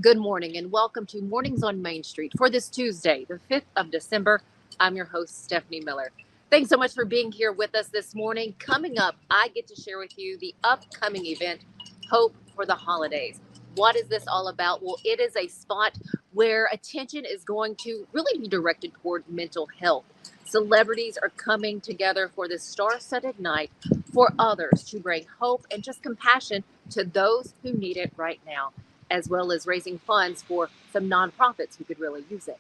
Good morning and welcome to Mornings on Main Street for this Tuesday, the 5th of December. I'm your host, Stefanie Miller. Thanks so much for being here with us this morning. Coming up, I get to share with you the upcoming event, Hope for the Holidays. What is this all about? Well, it is a spot where attention is going to really be directed toward mental health. Celebrities are coming together for this star-studded night for others to bring hope and just compassion to those who need it right now, as well as raising funds for some nonprofits who could really use it.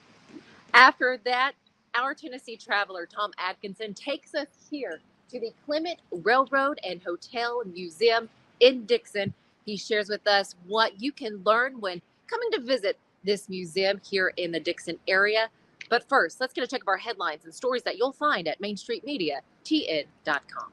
After that, our Tennessee traveler, Tom Adkinson, takes us here to the Clement Railroad and Hotel Museum in Dickson. He shares with us what you can learn when coming to visit this museum here in the Dickson area. But first, let's get a check of our headlines and stories that you'll find at mainstreetmediatn.com.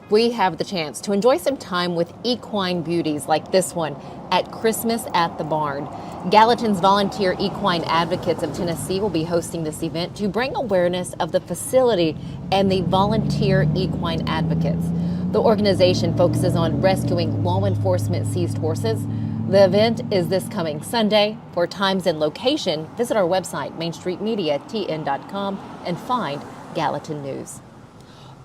We have the chance to enjoy some time with equine beauties like this one at Christmas at the Barn. Gallatin's Volunteer Equine Advocates of Tennessee will be hosting this event to bring awareness of the facility and the volunteer equine advocates. The organization focuses on rescuing law enforcement seized horses. The event is this coming Sunday. For times and location, visit our website, mainstreetmediatn.com, and find Gallatin News.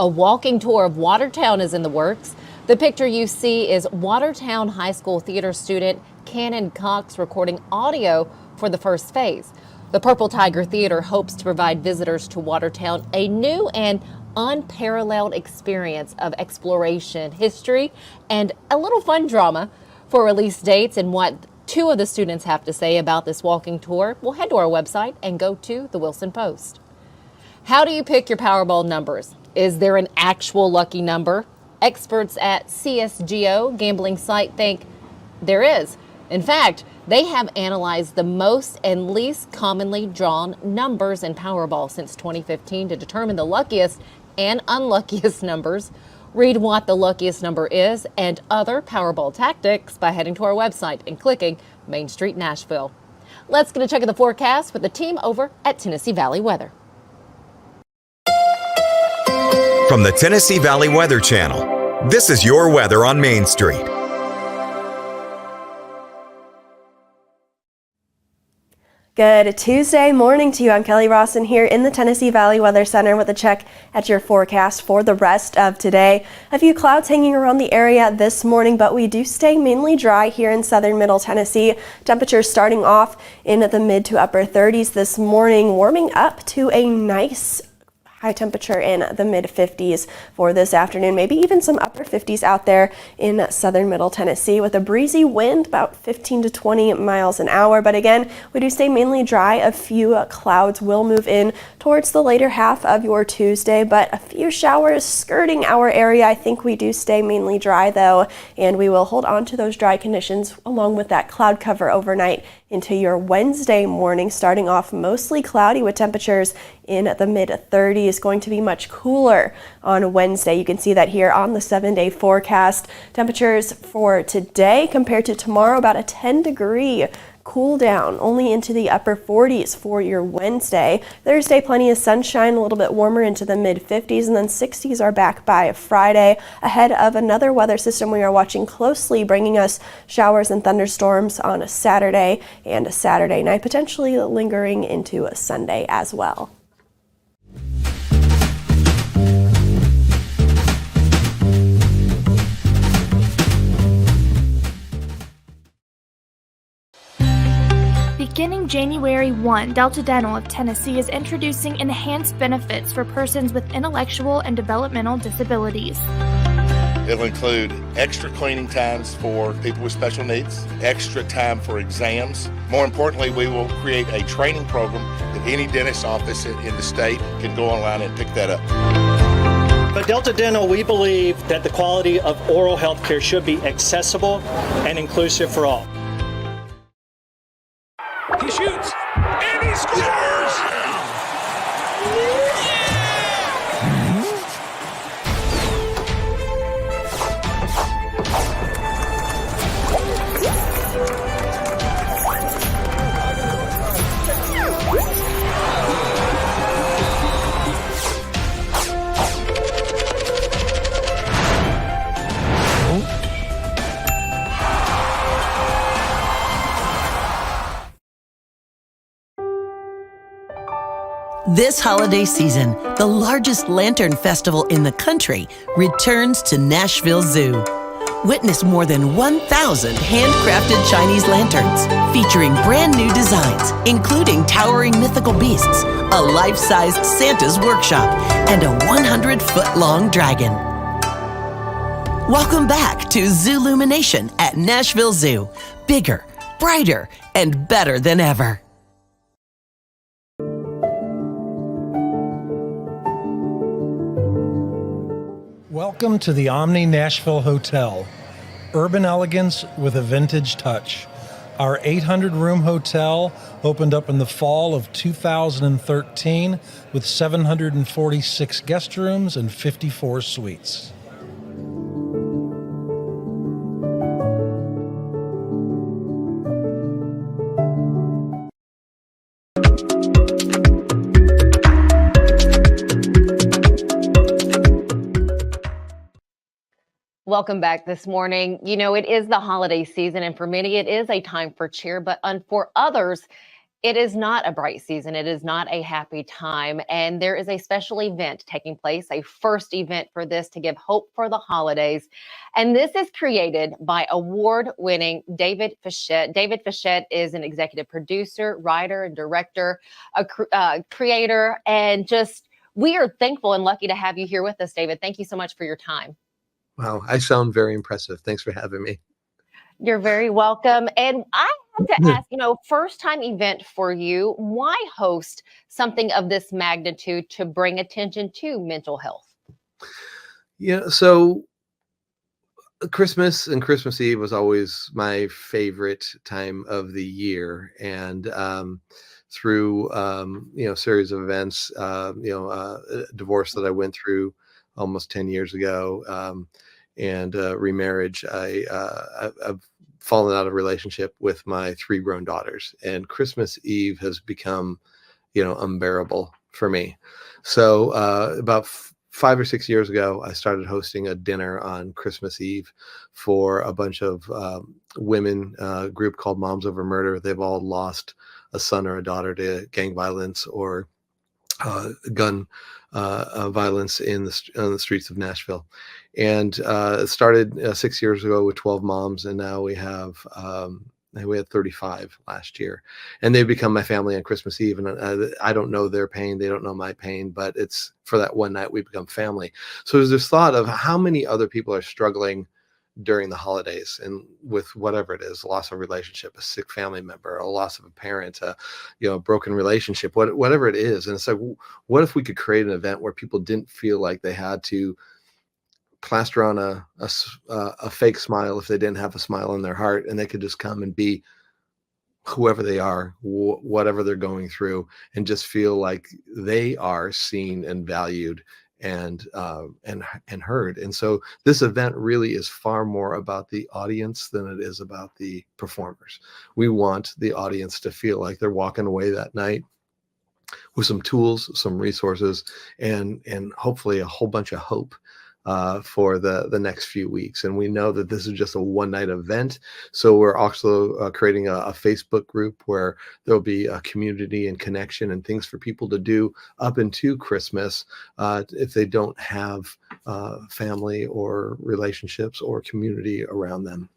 A walking tour of Watertown is in the works. The picture you see is Watertown High School theater student Cannon Cox recording audio for the first phase. The Purple Tiger Theater hopes to provide visitors to Watertown a new and unparalleled experience of exploration, history, and a little fun drama. For release dates and what two of the students have to say about this walking tour, we'll head to our website and go to the Wilson Post. How do you pick your Powerball numbers? Is there an actual lucky number? Experts at CSGO gambling site think there is. In fact, they have analyzed the most and least commonly drawn numbers in Powerball since 2015 to determine the luckiest and unluckiest numbers. Read what the luckiest number is and other Powerball tactics by heading to our website and clicking Main Street Nashville. Let's get a check of the forecast with the team over at Tennessee Valley Weather. From the Tennessee Valley Weather Channel, this is your weather on Main Street. Good Tuesday morning to you. I'm Kelly Rawson here in the Tennessee Valley Weather Center with a check at your forecast for the rest of today. A few clouds hanging around the area this morning, but we do stay mainly dry here in southern middle Tennessee. Temperatures starting off in the mid to upper 30s this morning, warming up to a nice high temperature in the mid 50s for this afternoon, maybe even some upper 50s out there in southern middle Tennessee with a breezy wind about 15 to 20 miles an hour. But again, we do stay mainly dry. A few clouds will move in towards the later half of your Tuesday, but a few showers skirting our area. I think we do stay mainly dry though, and we will hold on to those dry conditions along with that cloud cover overnight into your Wednesday morning, starting off mostly cloudy with temperatures in the mid 30s. Going to be much cooler on Wednesday. You can see that here on the 7-day forecast. Temperatures for today compared to tomorrow, about a 10-degree cool down, only into the upper 40s for your Wednesday. Thursday, plenty of sunshine, a little bit warmer into the mid 50s, and then 60s are back by Friday, ahead of another weather system we are watching closely, bringing us showers and thunderstorms on a Saturday and a Saturday night, potentially lingering into a Sunday as well. Beginning January 1, Delta Dental of Tennessee is introducing enhanced benefits for persons with intellectual and developmental disabilities. It'll include extra cleaning times for people with special needs, extra time for exams. More importantly, we will create a training program that any dentist office in the state can go online and pick that up. At Delta Dental, we believe that the quality of oral health care should be accessible and inclusive for all. He shoots, and he scores! This holiday season, the largest lantern festival in the country returns to Nashville Zoo. Witness more than 1,000 handcrafted Chinese lanterns featuring brand new designs, including towering mythical beasts, a life-sized Santa's workshop, and a 100-foot-long dragon. Welcome back to Zoolumination at Nashville Zoo. Bigger, brighter, and better than ever. Welcome to the Omni Nashville Hotel. Urban elegance with a vintage touch. Our 800-room hotel opened up in the fall of 2013 with 746 guest rooms and 54 suites. Welcome back this morning. You know, it is the holiday season, and for many, it is a time for cheer, but for others, it is not a bright season. It is not a happy time, and there is a special event taking place, a first event for this to give hope for the holidays, and this is created by award-winning David Fischette. David Fischette is an executive producer, writer, and director, a creator, and just we are thankful and lucky to have you here with us, David. Thank you so much for your time. Wow, I sound very impressive. Thanks for having me. You're very welcome. And I have to ask, first time event for you, why host something of this magnitude to bring attention to mental health? Yeah, so Christmas and Christmas Eve was always my favorite time of the year. And through, series of events, a divorce that I went through almost 10 years ago, and remarriage, I've fallen out of relationship with my 3 grown daughters, and Christmas Eve has become, unbearable for me. So about 5 or 6 years ago, I started hosting a dinner on Christmas Eve for a bunch of women, a group called Moms Over Murder. They've all lost a son or a daughter to gang violence or gun violence on the streets of Nashville. And it started 6 years ago with 12 moms, and now we had 35 last year. And they've become my family on Christmas Eve. And I don't know their pain, they don't know my pain, but it's for that one night we become family. So there's this thought of how many other people are struggling during the holidays and with whatever it is, loss of relationship, a sick family member, a loss of a parent, a broken relationship, whatever it is. And it's like, what if we could create an event where people didn't feel like they had to plaster on a fake smile if they didn't have a smile in their heart, and they could just come and be whoever they are, whatever they're going through, and just feel like they are seen and valued and heard. And so this event really is far more about the audience than it is about the performers. We want the audience to feel like they're walking away that night with some tools, some resources, and hopefully a whole bunch of hope for the next few weeks. And we know that this is just a one-night event. So we're also creating a Facebook group where there'll be a community and connection and things for people to do up into Christmas if they don't have family or relationships or community around them.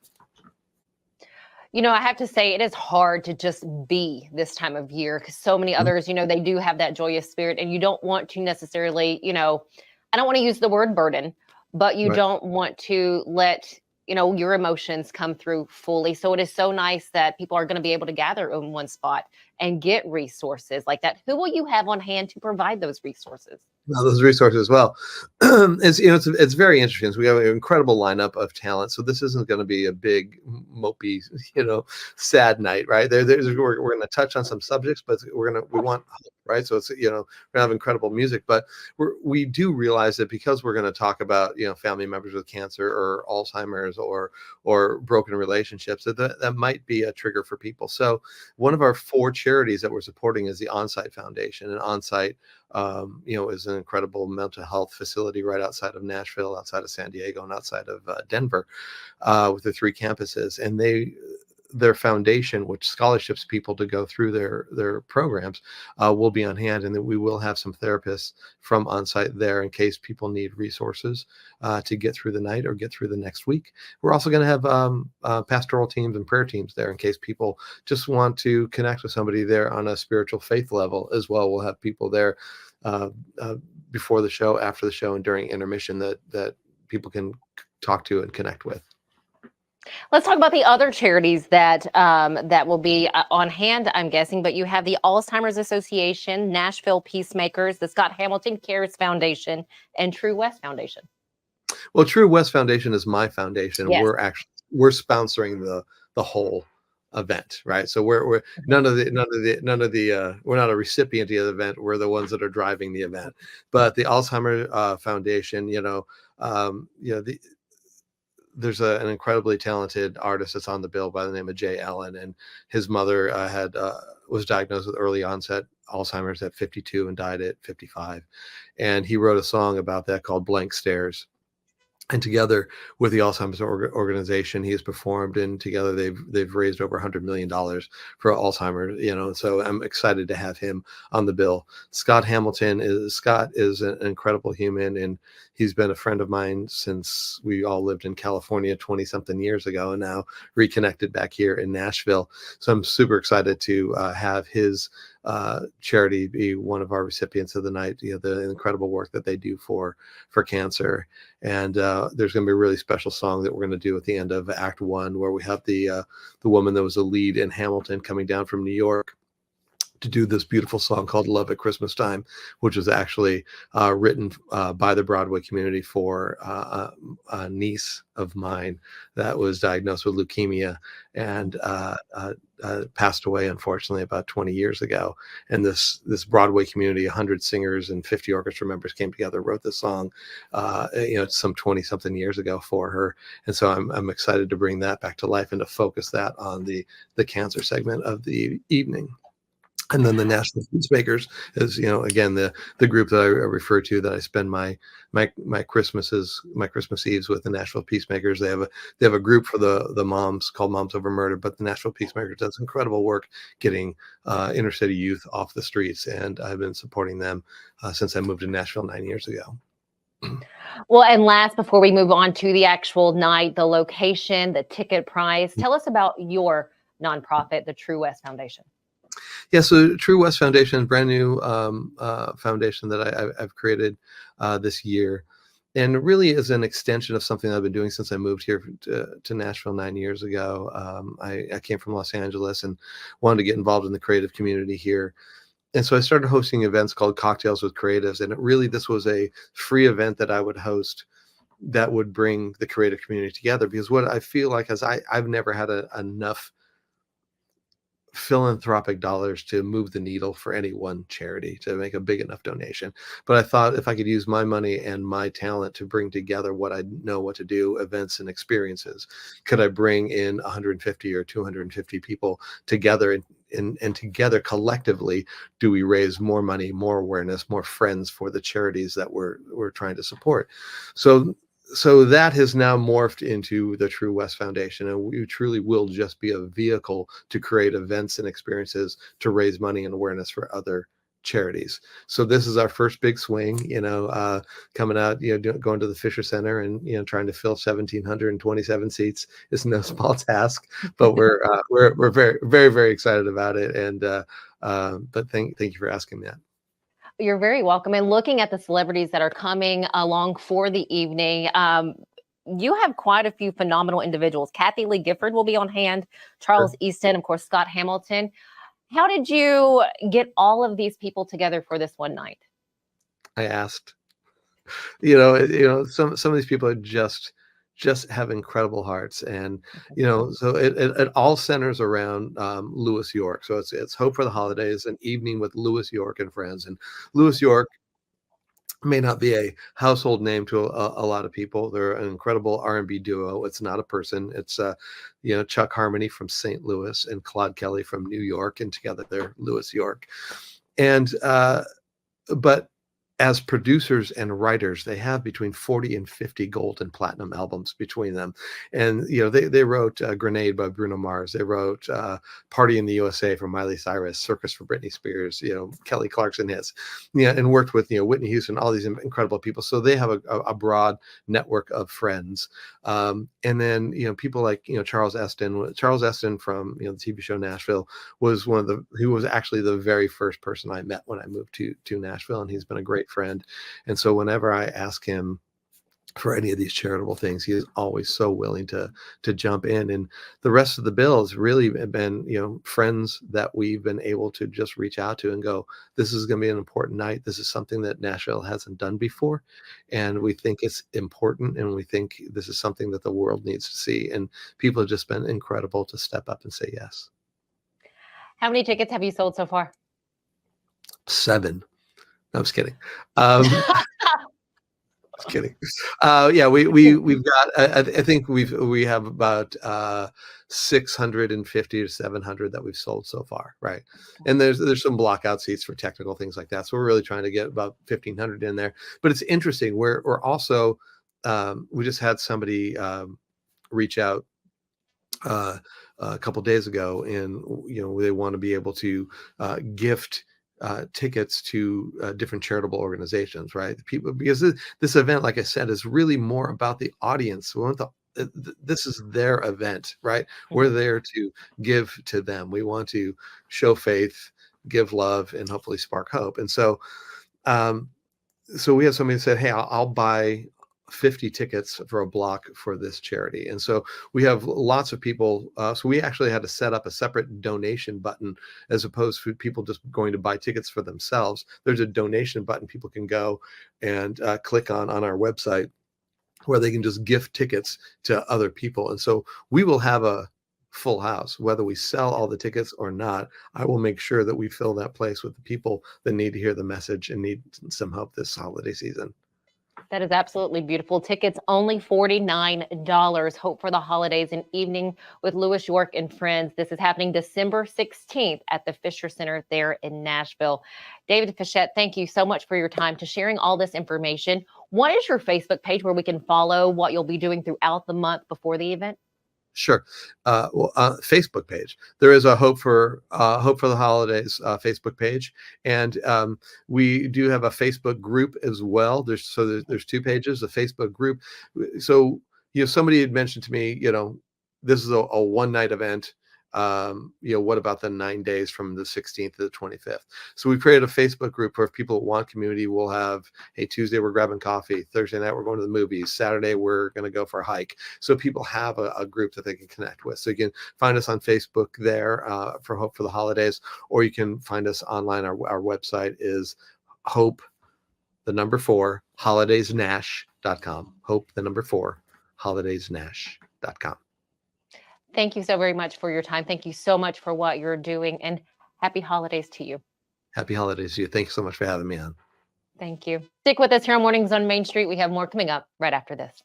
I have to say it is hard to just be this time of year because so many others, they do have that joyous spirit, and you don't want to necessarily, I don't want to use the word burden, but you don't want to let, your emotions come through fully. So it is so nice that people are going to be able to gather in one spot and get resources like that. Who will you have on hand to provide those resources? Those resources as well. It's very interesting. So we have an incredible lineup of talent. So this isn't going to be a big mopey, sad night, right? We're going to touch on some subjects, but we want hope, right? So it's we're going to have incredible music, but we do realize that because we're going to talk about family members with cancer or Alzheimer's or broken relationships, that might be a trigger for people. So one of our 4 charities that we're supporting is the Onsite Foundation, and Onsite is an incredible mental health facility right outside of Nashville, outside of San Diego, and outside of Denver, with the 3 campuses. And their foundation, which scholarships people to go through their programs, will be on hand, and that we will have some therapists from on site there in case people need resources to get through the night or get through the next week. We're also going to have pastoral teams and prayer teams there in case people just want to connect with somebody there on a spiritual faith level as well. We'll have people there before the show, after the show, and during intermission that people can talk to and connect with. Let's talk about the other charities that that will be on hand, I'm guessing. But you have the Alzheimer's Association, Nashville Peacemakers, the Scott Hamilton Cares Foundation, and True West Foundation. Well, True West Foundation is my foundation. Yes. We're sponsoring the whole event, right? So we're none of the we're not a recipient of the event. We're the ones that are driving the event. But the Alzheimer Foundation, there's an incredibly talented artist that's on the bill by the name of Jay Allen, and his mother was diagnosed with early onset Alzheimer's at 52 and died at 55. And he wrote a song about that called Blank Stares. And together with the Alzheimer's organization, he has performed, and together they've raised over $100 million for Alzheimer's. So I'm excited to have him on the bill. Scott is an incredible human, and he's been a friend of mine since we all lived in California 20 something years ago, and now reconnected back here in Nashville. So I'm super excited to have his charity be one of our recipients of the night. The incredible work that they do for cancer. And there's going to be a really special song that we're going to do at the end of Act 1, where we have the woman that was a lead in Hamilton coming down from New York to do this beautiful song called Love at Christmas Time, which was actually written by the Broadway community for a niece of mine that was diagnosed with leukemia and passed away, unfortunately, about 20 years ago. And this Broadway community, 100 singers and 50 orchestra members came together, wrote this song, some 20 something years ago for her. And so I'm excited to bring that back to life and to focus that on the cancer segment of the evening. And then the National Peacemakers is, again, the group that I refer to, that I spend my Christmas Eves with, the National Peacemakers. They have a group for the moms called Moms Over Murder, but the National Peacemakers does incredible work getting inner city youth off the streets, and I've been supporting them since I moved to Nashville 9 years ago. Well, and last, before we move on to the actual night, the location, the ticket price, tell us about your nonprofit, the True West Foundation. Yeah, so True West Foundation is a brand new foundation that I've created this year, and it really is an extension of something I've been doing since I moved here to Nashville 9 years ago. I came from Los Angeles and wanted to get involved in the creative community here. And so I started hosting events called Cocktails with Creatives, and this was a free event that I would host that would bring the creative community together, because what I feel like is I've never had enough philanthropic dollars to move the needle for any one charity to make a big enough donation. But I thought if I could use my money and my talent to bring together what I know what to do, events and experiences, could I bring in 150 or 250 people together, and together collectively do we raise more money, more awareness, more friends for the charities that we're trying to support. So that has now morphed into the True West Foundation, and we truly will just be a vehicle to create events and experiences to raise money and awareness for other charities. So this is our first big swing, coming out, going to the Fisher Center and, trying to fill 1,727 seats is no small task, but we're very, very, very excited about it. And, but thank you for asking that. You're very welcome. And looking at the celebrities that are coming along for the evening, you have quite a few phenomenal individuals. Kathy Lee Gifford will be on hand, Charles Easton, of course, Scott Hamilton. How did you get all of these people together for this one night? I asked. Some of these people are just have incredible hearts, and so it all centers around Lewis York. So it's Hope for the Holidays, an evening with Lewis York and friends. And Lewis York may not be a household name to a lot of people. They're an incredible R&B duo. It's not a person. It's Chuck Harmony from St. Louis and Claude Kelly from New York, and together they're Lewis York. And but as producers and writers, they have between 40 and 50 gold and platinum albums between them. And, they wrote Grenade by Bruno Mars. They wrote Party in the USA for Miley Cyrus, Circus for Britney Spears, Kelly Clarkson hits, and worked with, Whitney Houston, all these incredible people. So they have a broad network of friends. And then, people like, Charles Eston. Charles Eston from, the TV show Nashville was who was actually the very first person I met when I moved to Nashville. And he's been a great friend. And so whenever I ask him for any of these charitable things, he is always so willing to jump in. And the rest of the bill has really been, friends that we've been able to just reach out to and go, this is going to be an important night. This is something that Nashville hasn't done before. And we think it's important. And we think this is something that the world needs to see. And people have just been incredible to step up and say yes. How many tickets have you sold so far? 7. No, I'm just kidding. Just kidding. Yeah, we've got. I think we have about 650 to 700 that we've sold so far, right? And there's some blockout seats for technical things like that. So we're really trying to get about 1,500 in there. But it's interesting. We're also we just had somebody reach out a couple days ago, and they want to be able to gift tickets to different charitable organizations, right? People, because this event, like I said, is really more about the audience. We want this is their event, right? We're there to give to them. We want to show faith, give love, and hopefully spark hope. And so, so we have somebody that said, "Hey, I'll buy 50 tickets for a block for this charity." And so we have lots of people. So we actually had to set up a separate donation button as opposed to people just going to buy tickets for themselves. There's a donation button people can go and click on our website where they can just gift tickets to other people. And so we will have a full house, whether we sell all the tickets or not. I will make sure that we fill that place with the people that need to hear the message and need some help this holiday season. That is absolutely beautiful. Tickets only $49. Hope for the holidays, an evening with Louis York and friends. This is happening December 16th at the Fisher Center there in Nashville. David Fischette, thank you so much for your time to sharing all this information. What is your Facebook page where we can follow what you'll be doing throughout the month before the event? Sure. Facebook page. There is a Hope for the Holidays Facebook page, and we do have a Facebook group as well. There's 2 pages, a Facebook group. So somebody had mentioned to me, this is a one-night event. What about the 9 days from the 16th to the 25th? So we created a Facebook group where if people want community, we'll have, hey, Tuesday we're grabbing coffee, Thursday night we're going to the movies, Saturday we're going to go for a hike. So people have a group that they can connect with. So you can find us on Facebook there for Hope for the Holidays, or you can find us online. Our website is Hope, 4, holidaysnash.com. Hope, 4, holidaysnash.com. Thank you so very much for your time. Thank you so much for what you're doing, and happy holidays to you. Happy holidays to you. Thanks so much for having me on. Thank you. Stick with us here on Mornings on Main Street. We have more coming up right after this.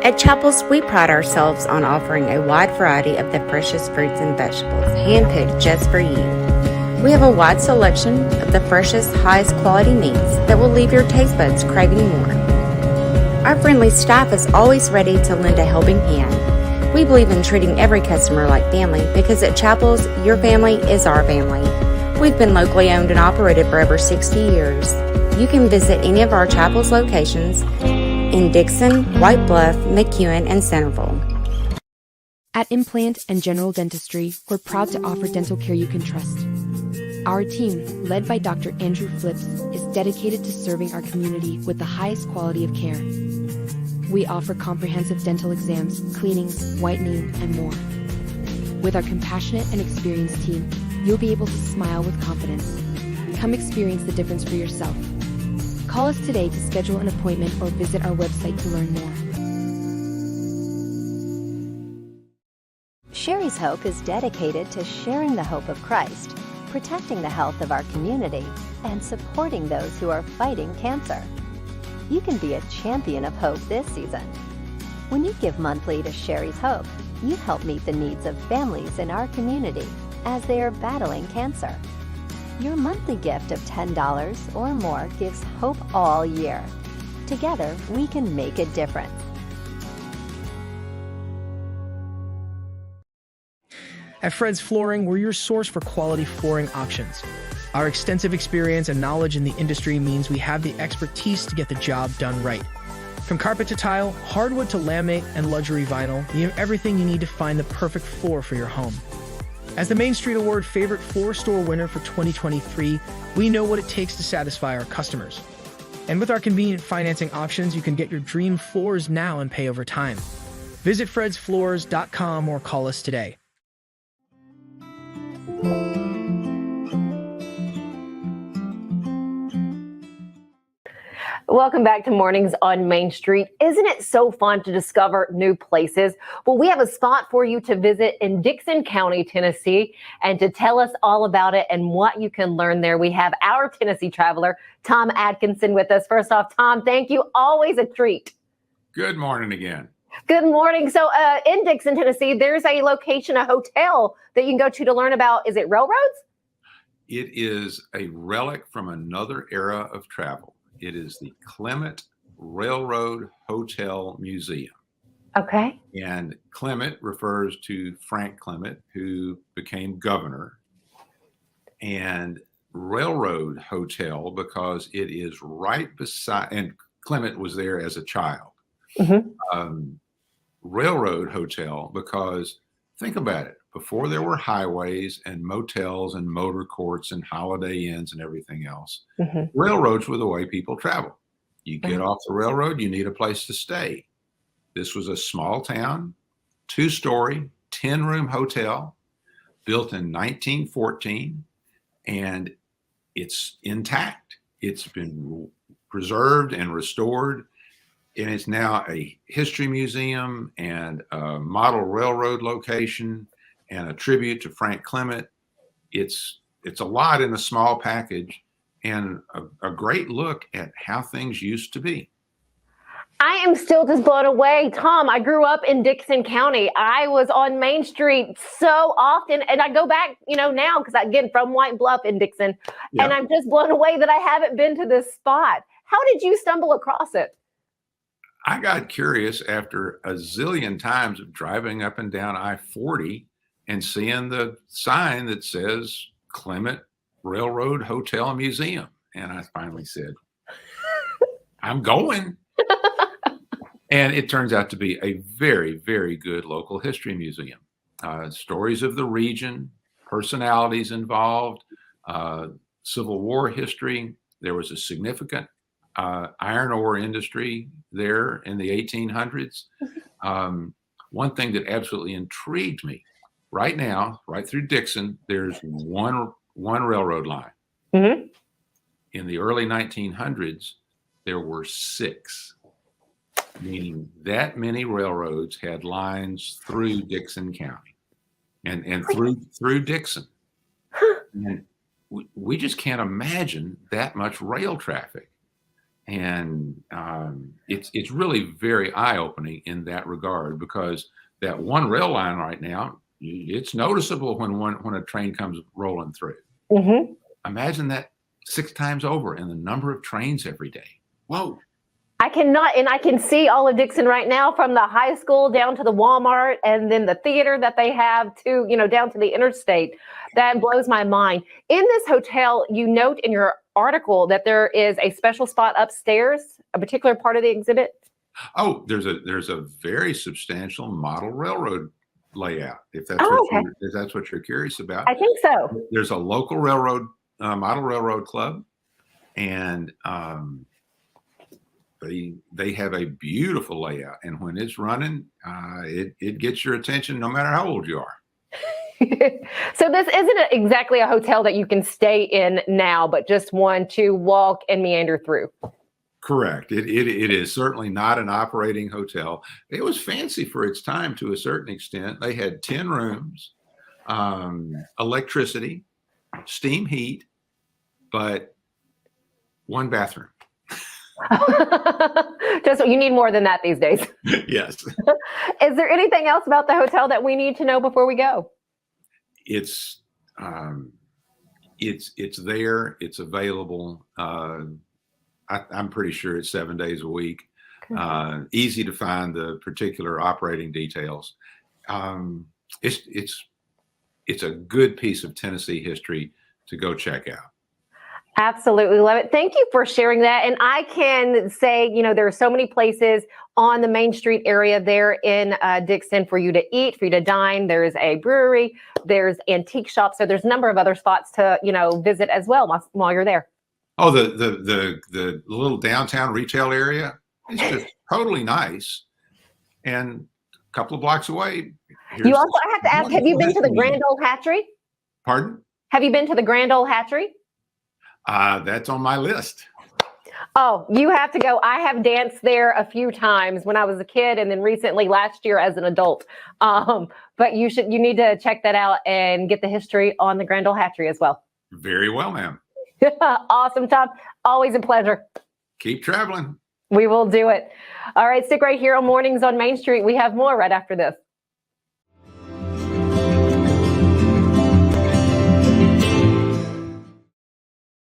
At Chapels, we pride ourselves on offering a wide variety of the freshest fruits and vegetables, handpicked just for you. We have a wide selection of the freshest, highest quality meats that will leave your taste buds craving more. Our friendly staff is always ready to lend a helping hand. We believe in treating every customer like family because at Chapels, your family is our family. We've been locally owned and operated for over 60 years. You can visit any of our Chapels locations in Dickson, White Bluff, McEwen, and Centerville. At Implant and General Dentistry, we're proud to offer dental care you can trust. Our team, led by Dr. Andrew Flips, is dedicated to serving our community with the highest quality of care. We offer comprehensive dental exams, cleanings, whitening, and more. With our compassionate and experienced team, you'll be able to smile with confidence. Come experience the difference for yourself. Call us today to schedule an appointment or visit our website to learn more. Sherry's Hope is dedicated to sharing the hope of Christ, protecting the health of our community, and supporting those who are fighting cancer. You can be a champion of hope this season. When you give monthly to Sherry's Hope, you help meet the needs of families in our community as they are battling cancer. Your monthly gift of $10 or more gives hope all year. Together, we can make a difference. At Fred's Flooring, we're your source for quality flooring options. Our extensive experience and knowledge in the industry means we have the expertise to get the job done right. From carpet to tile, hardwood to laminate, and luxury vinyl, we have everything you need to find the perfect floor for your home. As the Main Street Award Favorite Floor Store winner for 2023, we know what it takes to satisfy our customers. And with our convenient financing options, you can get your dream floors now and pay over time. Visit fredsfloors.com or call us today. Welcome back to Mornings on Main Street. Isn't it so fun to discover new places? Well, we have a spot for you to visit in Dickson County, Tennessee, and to tell us all about it and what you can learn there, we have our Tennessee traveler, Tom Adkinson, with us. First off, Tom, thank you. Always a treat. Good morning again. Good morning. So in Dickson, Tennessee, there's a location, a hotel that you can go to learn about, is it railroads? It is a relic from another era of travel. It is the Clement Railroad Hotel Museum. Okay. And Clement refers to Frank Clement, who became governor. And Railroad Hotel, because it is right beside, and Clement was there as a child. Railroad Hotel, because think about it, before there were highways and motels and motor courts and Holiday Inns and everything else, railroads were the way people travel. You get off the railroad, you need a place to stay. This was a small town, 2-story, 10-room hotel, built in 1914, and it's intact. It's been preserved and restored, and it's now a history museum and a model railroad location and a tribute to Frank Clement. It's a lot in a small package, and a great look at how things used to be. I am still just blown away. Tom, I grew up in Dickson County. I was on Main Street so often, and I go back, now because I get from White Bluff in Dickson, and I'm just blown away that I haven't been to this spot. How did you stumble across it? I got curious after a zillion times of driving up and down I-40 and seeing the sign that says Clement Railroad Hotel Museum. And I finally said, I'm going. And it turns out to be a very, very good local history museum. Stories of the region, personalities involved, Civil War history. There was a significant iron ore industry there in the 1800s. One thing that absolutely intrigued me, right now, right through Dickson, there's one railroad line. In the early 1900s, there were 6, meaning that many railroads had lines through Dickson County and through Dickson. And we just can't imagine that much rail traffic. And it's really very eye-opening in that regard, because that one rail line right now, it's noticeable when a train comes rolling through. Imagine that 6 times over in the number of trains every day. Whoa. I cannot, and I can see all of Dickson right now, from the high school down to the Walmart and then the theater that they have to, down to the interstate. That blows my mind. In this hotel, you note in your article that there is a special spot upstairs, a particular part of the exhibit. Oh, there's a very substantial model railroad layout. If that's if that's what you're curious about. I think so. There's a local railroad, model railroad club, and they have a beautiful layout. And when it's running, it gets your attention no matter how old you are. So this isn't exactly a hotel that you can stay in now, but just one to walk and meander through. Correct. It is certainly not an operating hotel. It was fancy for its time to a certain extent. They had 10 rooms, electricity, steam heat, but one bathroom. Just you need more than that these days. Yes. Is there anything else about the hotel that we need to know before we go? It's there. It's available. I'm pretty sure it's 7 days a week. Easy to find the particular operating details. It's a good piece of Tennessee history to go check out. Absolutely love it. Thank you for sharing that. And I can say, there are so many places on the Main Street area there in Dickson for you to eat, for you to dine. There's a brewery, there's antique shops. So there's a number of other spots to, visit as well while you're there. Oh, the little downtown retail area is just totally nice. And a couple of blocks away. I have to ask, have you been to the Grand Ole Hatchery? Pardon? Have you been to the Grand Ole Hatchery? That's on my list. Oh, you have to go. I have danced there a few times when I was a kid and then recently last year as an adult. But you need to check that out and get the history on the Grand Ole Hatchery as well. Very well, ma'am. Awesome, Tom. Always a pleasure. Keep traveling. We will do it. All right, stick right here on Mornings on Main Street. We have more right after this.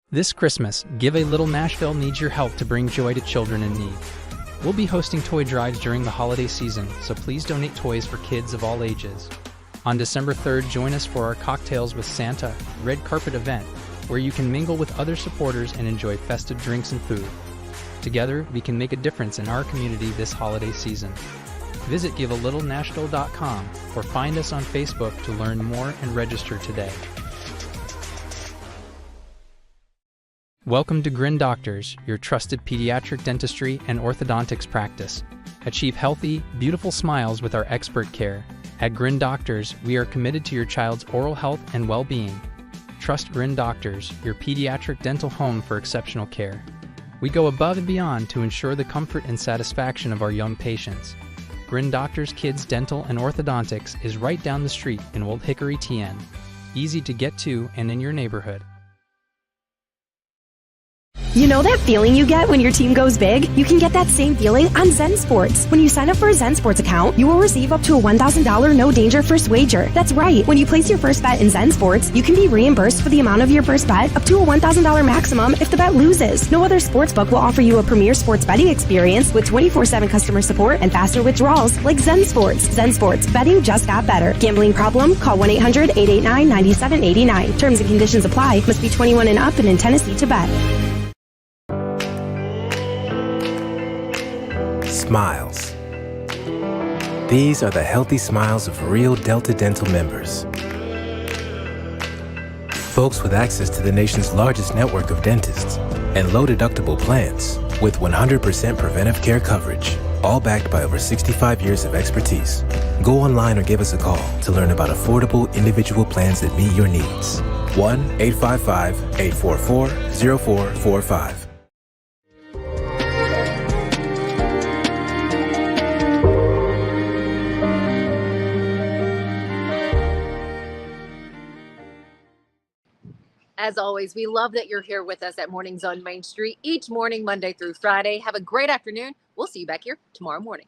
This Christmas, Give a Little Nashville needs your help to bring joy to children in need. We'll be hosting toy drives during the holiday season, so please donate toys for kids of all ages. On December 3rd, join us for our Cocktails with Santa red carpet event, where you can mingle with other supporters and enjoy festive drinks and food. Together, we can make a difference in our community this holiday season. Visit givealittle.nashville.com or find us on Facebook to learn more and register today. Welcome to Grin Doctors, your trusted pediatric dentistry and orthodontics practice. Achieve healthy, beautiful smiles with our expert care. At Grin Doctors, we are committed to your child's oral health and well-being. Trust Grin Doctors, your pediatric dental home for exceptional care. We go above and beyond to ensure the comfort and satisfaction of our young patients. Grin Doctors Kids Dental and Orthodontics is right down the street in Old Hickory, TN. Easy to get to and in your neighborhood. You know that feeling you get when your team goes big? You can get that same feeling on Zen Sports. When you sign up for a Zen Sports account, you will receive up to a $1,000 no-danger first wager. That's right. When you place your first bet in Zen Sports, you can be reimbursed for the amount of your first bet up to a $1,000 maximum if the bet loses. No other sportsbook will offer you a premier sports betting experience with 24/7 customer support and faster withdrawals like Zen Sports. Zen Sports. Betting just got better. Gambling problem? Call 1-800-889-9789. Terms and conditions apply. Must be 21 and up and in Tennessee to bet. Smiles. These are the healthy smiles of real Delta Dental members. Folks with access to the nation's largest network of dentists and low-deductible plans with 100% preventive care coverage, all backed by over 65 years of expertise. Go online or give us a call to learn about affordable individual plans that meet your needs. 1-855-844-0445. As always, we love that you're here with us at Mornings on Main Street each morning, Monday through Friday. Have a great afternoon. We'll see you back here tomorrow morning.